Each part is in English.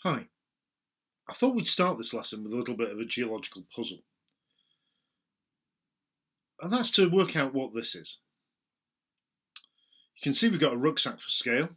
Hi, I thought we'd start this lesson with a little bit of a geological puzzle, and that's to work out what this is. You can see we've got a rucksack for scale,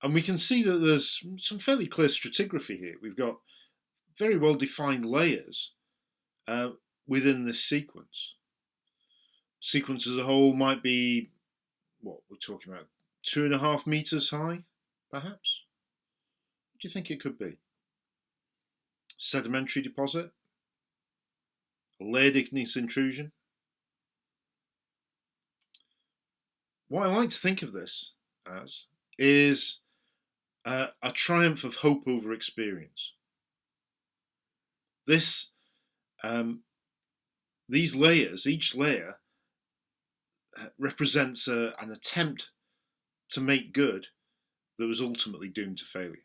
and we can see that there's some fairly clear stratigraphy here. We've got very well defined layers uh, within this sequence. Sequence as a whole might be, what we're talking about, 2.5 meters high, perhaps? What do you think it could be? Sedimentary deposit? Layered igneous intrusion? What I like to think of this as is a triumph of hope over experience. This, these layers, each layer represents an attempt to make good that was ultimately doomed to failure.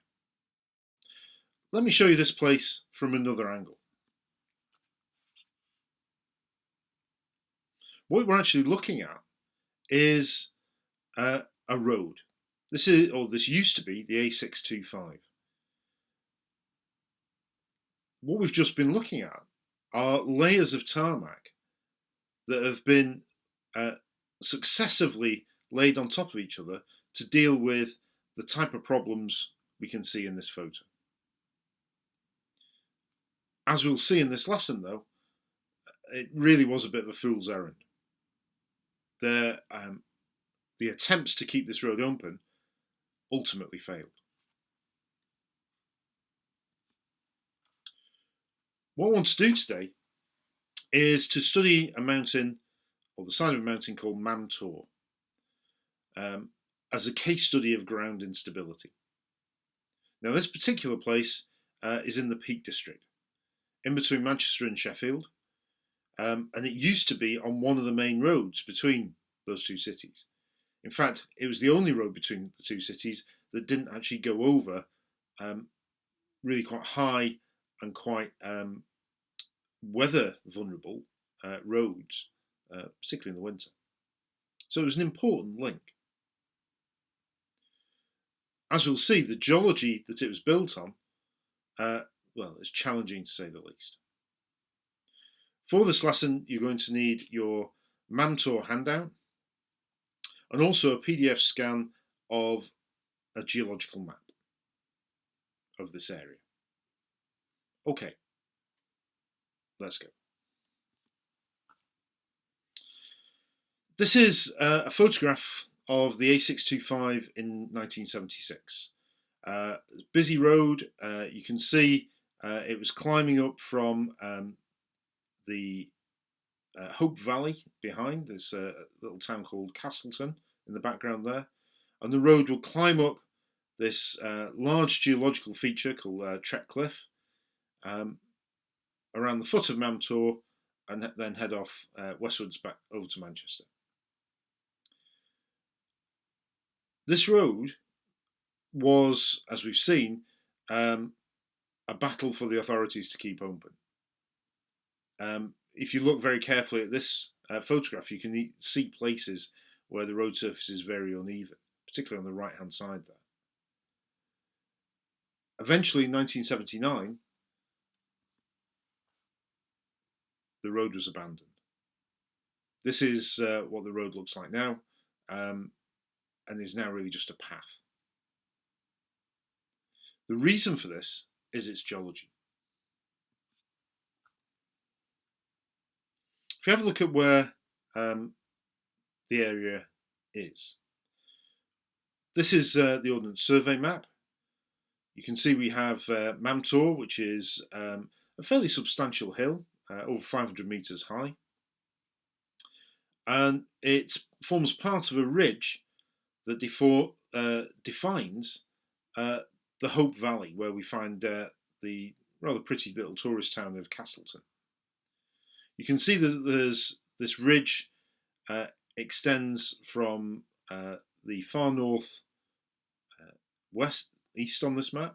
Let me show you this place from another angle. What we're actually looking at is a road. This used to be the A625. What we've just been looking at are layers of tarmac that have been successively laid on top of each other to deal with the type of problems we can see in this photo. As we'll see in this lesson, though, it really was a bit of a fool's errand. The attempts to keep this road open ultimately failed. What I want to do today is to study a mountain, or the side of a mountain called Mam Tor, as a case study of ground instability. Now, this particular place is in the Peak District, in between Manchester and Sheffield, and it used to be on one of the main roads between those two cities. In fact, it was the only road between the two cities that didn't actually go over really quite high and quite weather vulnerable roads, particularly in the winter. So it was an important link. As we'll see, the geology that it was built on, well, it's challenging to say the least. For this lesson, you're going to need your Mam Tor handout and also a PDF scan of a geological map of this area. Okay, let's go. This is a photograph of the A625 in 1976. Busy road. You can see it was climbing up from the Hope Valley behind. There's a little town called Castleton in the background there. And the road will climb up this large geological feature called Trek Cliff around the foot of Mam Tor and then head off westwards back over to Manchester. This road was, as we've seen, a battle for the authorities to keep open. If you look very carefully at this photograph, you can see places where the road surface is very uneven, particularly on the right-hand side there. Eventually, in 1979, the road was abandoned. This is what the road looks like now, and is now really just a path. The reason for this is its geology. If you have a look at where the area is, this is the Ordnance Survey map. You can see we have Mam Tor, which is a fairly substantial hill, over 500 metres high. And it forms part of a ridge that defines the Hope Valley, where we find the rather pretty little tourist town of Castleton. You can see that there's this ridge extends from the far north east on this map,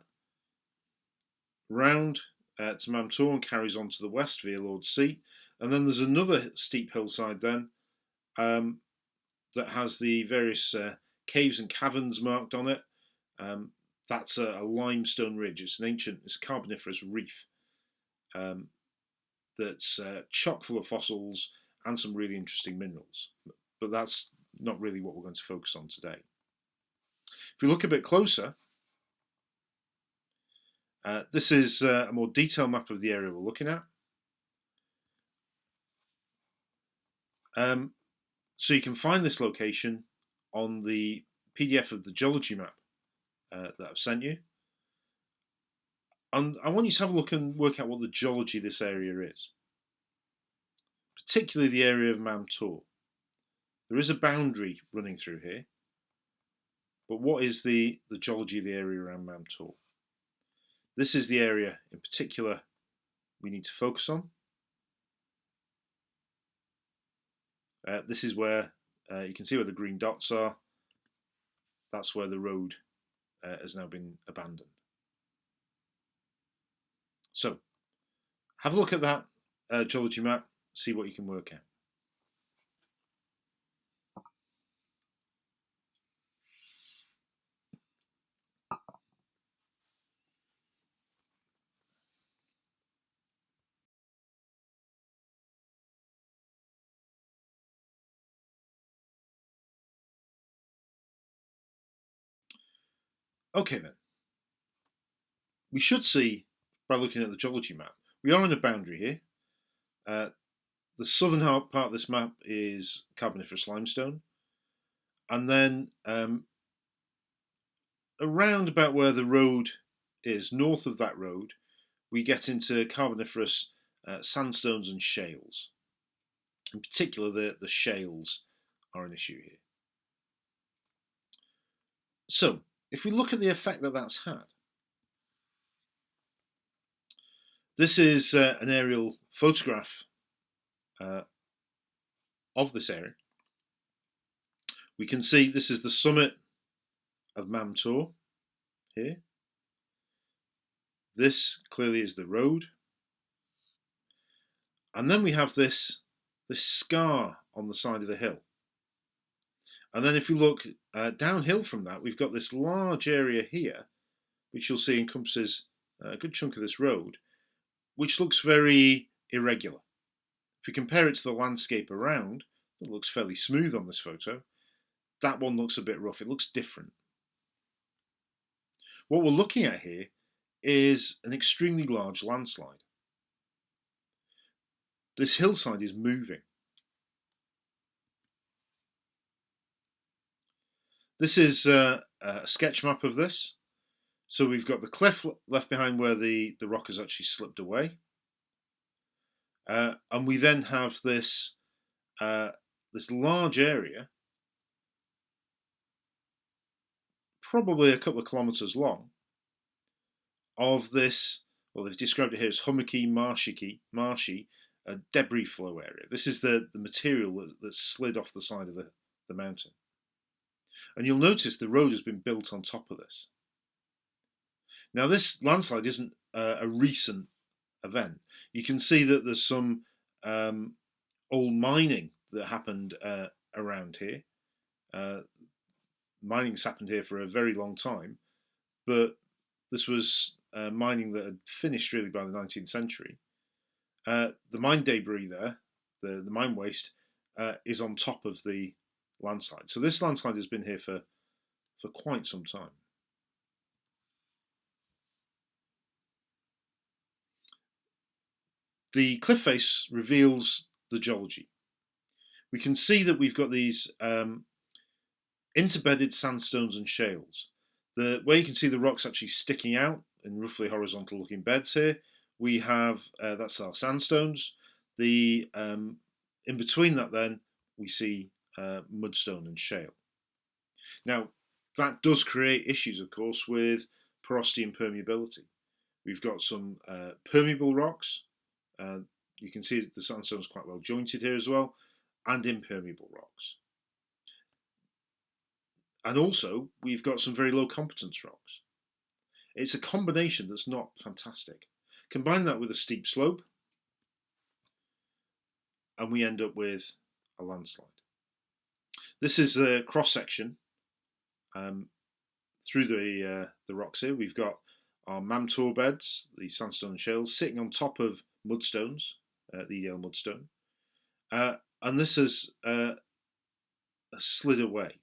round to Mam Tor and carries on to the west via Lord's Sea. And then there's another steep hillside then that has the various caves and caverns marked on it. That's a limestone ridge. It's it's a carboniferous reef that's chock full of fossils and some really interesting minerals. But that's not really what we're going to focus on today. If we look a bit closer, this is a more detailed map of the area we're looking at. So you can find this location on the PDF of the geology map that I've sent you. And I want you to have a look and work out what the geology of this area is, particularly the area of Mam Tor. There is a boundary running through here, but what is the geology of the area around Mam Tor? This is the area in particular we need to focus on. This is where you can see where the green dots are. That's where the road has now been abandoned. So have a look at that geology map, see what you can work out. Okay then, we should see by looking at the geology map, we are in a boundary here. The southern part of this map is Carboniferous limestone, and then around about where the road is, north of that road, we get into Carboniferous sandstones and shales. In particular, the shales are an issue here. So, if we look at the effect that that's had, this is an aerial photograph of this area. We can see this is the summit of Mam Tor here. This clearly is the road. And then we have this scar on the side of the hill. And then if you look downhill from that, we've got this large area here, which you'll see encompasses a good chunk of this road, which looks very irregular. If we compare it to the landscape around, it looks fairly smooth on this photo. That one looks a bit rough. It looks different. What we're looking at here is an extremely large landslide. This hillside is moving. This is a sketch map of this. So we've got the cliff left behind where the rock has actually slipped away. And we then have this large area, probably a couple of kilometres long, of this, well, they've described it here as hummocky, marshy debris flow area. This is the material that slid off the side of the mountain. And you'll notice the road has been built on top of this. Now, this landslide isn't a recent event. You can see that there's some old mining that happened around here. Mining's happened here for a very long time, but this was mining that had finished really by the 19th century. The mine debris there, the mine waste, is on top of the landslide. So this landslide has been here for quite some time. The cliff face reveals the geology. We can see that we've got these interbedded sandstones and shales. Where you can see the rocks actually sticking out in roughly horizontal looking beds here, we have, that's our sandstones. In between that then, we see mudstone and shale. Now, that does create issues, of course, with porosity and permeability. We've got some permeable rocks. You can see the sandstone is quite well jointed here as well, and impermeable rocks. And also, we've got some very low competence rocks. It's a combination that's not fantastic. Combine that with a steep slope, and we end up with a landslide. This is a cross-section through the rocks here. We've got our Mam Tor beds, the sandstone and shales, sitting on top of mudstones, the EDL mudstone. And this has slid away.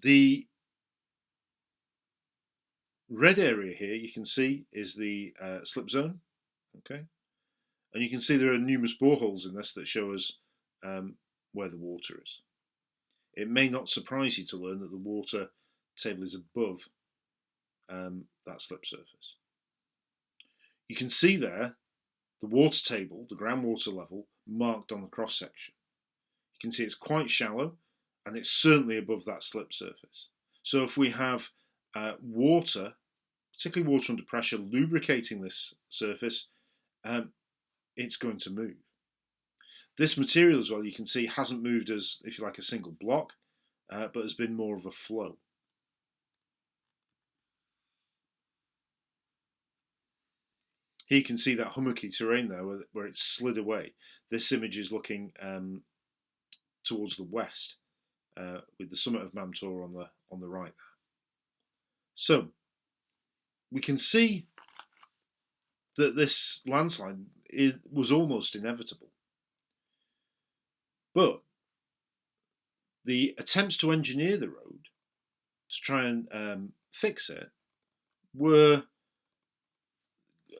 The red area here you can see is the slip zone, okay, and you can see there are numerous boreholes in this that show us where the water is. It may not surprise you to learn that the water table is above that slip surface. You can see there the water table, the groundwater level, marked on the cross section. You can see it's quite shallow and it's certainly above that slip surface. So if we have water, particularly water under pressure, lubricating this surface, it's going to move. This material as well, you can see, hasn't moved as, if you like, a single block, but has been more of a flow. Here you can see that hummocky terrain there where it's slid away. This image is looking towards the west, with the summit of Mam Tor on the right there. So we can see that this landslide was almost inevitable. But the attempts to engineer the road to try and fix it were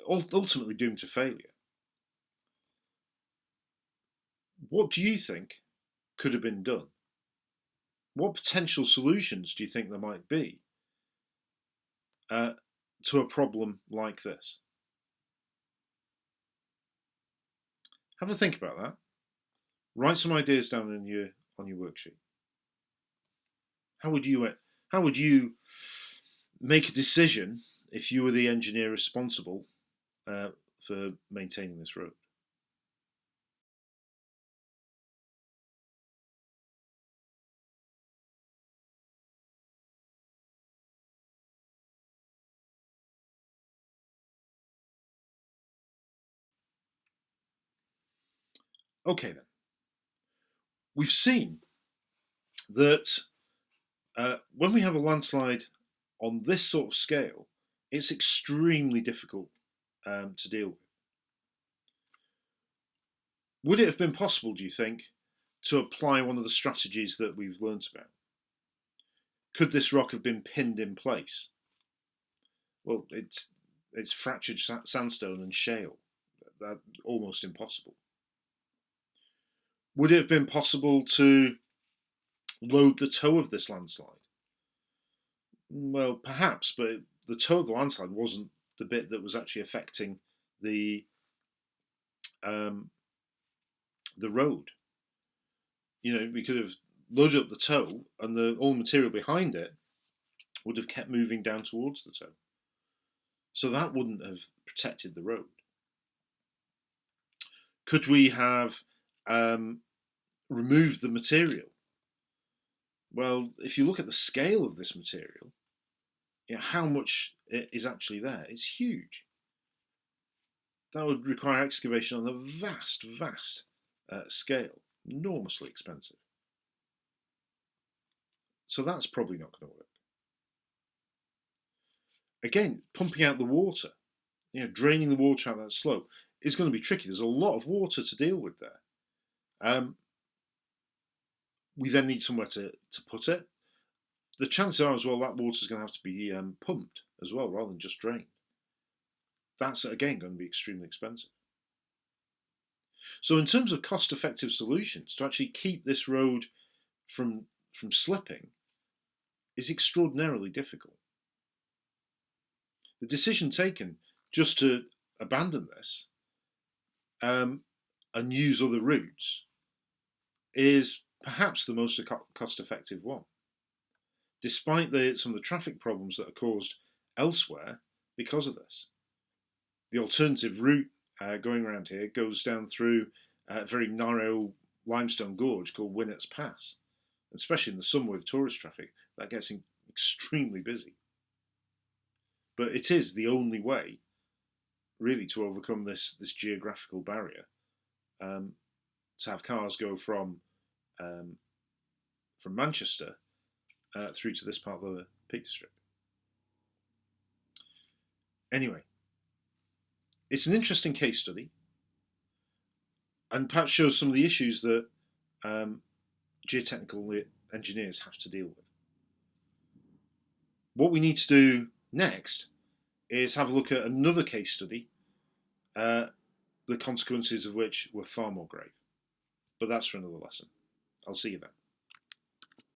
ultimately doomed to failure. What do you think could have been done? What potential solutions do you think there might be to a problem like this? Have a think about that. Write some ideas down on your worksheet. How would you make a decision if you were the engineer responsible for maintaining this road? Okay then. We've seen that when we have a landslide on this sort of scale, it's extremely difficult to deal with. Would it have been possible, do you think, to apply one of the strategies that we've learnt about? Could this rock have been pinned in place? Well, it's fractured sandstone and shale. That's almost impossible. Would it have been possible to load the toe of this landslide? Well, perhaps, but the toe of the landslide wasn't the bit that was actually affecting the road. You know, we could have loaded up the toe, and all the material behind it would have kept moving down towards the toe. So that wouldn't have protected the road. Could we have removed the material? Well, if you look at the scale of this material, you know, how much is actually there, it's huge. That would require excavation on a vast scale, enormously expensive. So that's probably not going to work. Again, pumping out the water, you know, draining the water out that slope is going to be tricky. There's a lot of water to deal with there. We then need somewhere to put it. The chances are as well that water is going to have to be pumped as well, rather than just drained. That's again going to be extremely expensive. So in terms of cost-effective solutions to actually keep this road from slipping is extraordinarily difficult. The decision taken just to abandon this and use other routes is perhaps the most cost-effective one, despite some of the traffic problems that are caused elsewhere because of this. The alternative route going around here goes down through a very narrow limestone gorge called Winnett's Pass. Especially in the summer with tourist traffic, that gets extremely busy. But it is the only way, really, to overcome this geographical barrier, to have cars go from Manchester through to this part of the Peak District. Anyway, it's an interesting case study, and perhaps shows some of the issues that geotechnical engineers have to deal with. What we need to do next is have a look at another case study, the consequences of which were far more grave. But that's for another lesson. I'll see you then.